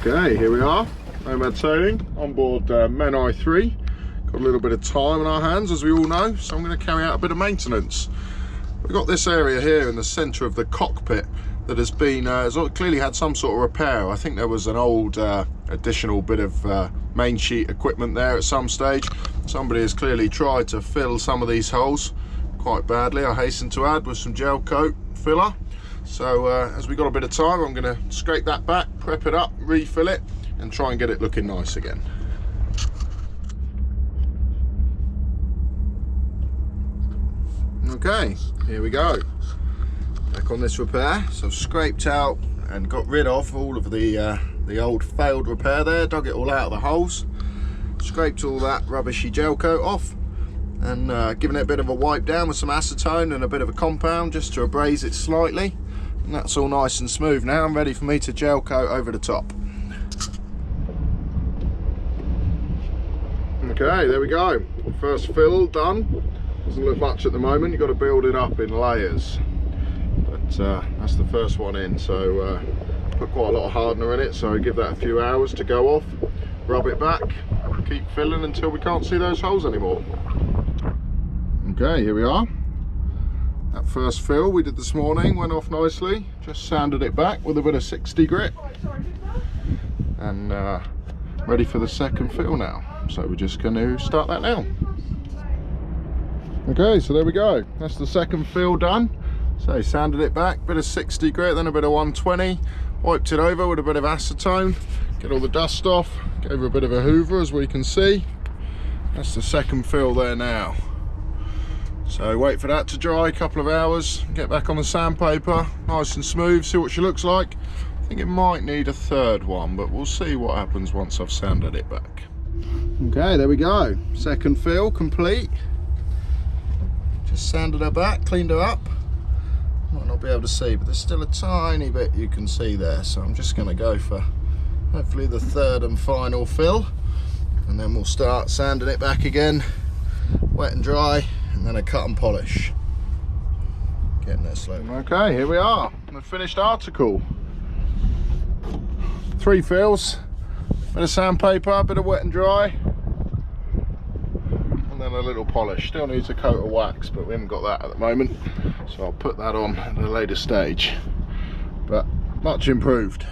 Okay, here we are, Nomad Sailing on board Menai 3. Got a little bit of time on our hands, as we all know, so I'm going to carry out a bit of maintenance. We've got this area here in the centre of the cockpit that has been, has clearly had some sort of repair. I think there was an old additional bit of main sheet equipment there at some stage. Somebody has clearly tried to fill some of these holes quite badly, I hasten to add, with some gel coat filler. So as we got a bit of time, I'm going to scrape that back, prep it up, refill it, and try and get it looking nice again. Okay, here we go. Back on this repair. So I've scraped out and got rid of all of the old failed repair there, dug it all out of the holes, scraped all that rubbishy gel coat off, and given it a bit of a wipe down with some acetone and a bit of a compound just to abrase it slightly. And that's all nice and smooth now. I'm ready for me to gel coat over the top. Okay, there we go. First fill done. Doesn't look much at the moment. You've got to build it up in layers. But that's the first one in. So put quite a lot of hardener in it. So give that a few hours to go off. Rub it back. Keep filling until we can't see those holes anymore. Okay, here we are. That first fill we did this morning went off nicely. Just sanded it back with a bit of 60 grit. And ready for the second fill now. So we're just going to start that now. Okay, so there we go. That's the second fill done. So sanded it back, bit of 60 grit, then a bit of 120. Wiped it over with a bit of acetone. Get all the dust off. Gave her a bit of a hoover, as we can see. That's the second fill there now. So wait for that to dry a couple of hours, get back on the sandpaper, nice and smooth, see what she looks like. I think it might need a third one, but we'll see what happens once I've sanded it back. Okay, there we go. Second fill complete. Just sanded her back, cleaned her up. Might not be able to see, but there's still a tiny bit you can see there. So I'm just going to go for hopefully the third and final fill. And then we'll start sanding it back again, wet and dry. And then a cut and polish. Getting there slowly. Okay, here we are, the finished article. 3 fills, bit of sandpaper, bit of wet and dry, and then a little polish. Still needs a coat of wax, but we haven't got that at the moment, so I'll put that on at a later stage. But much improved.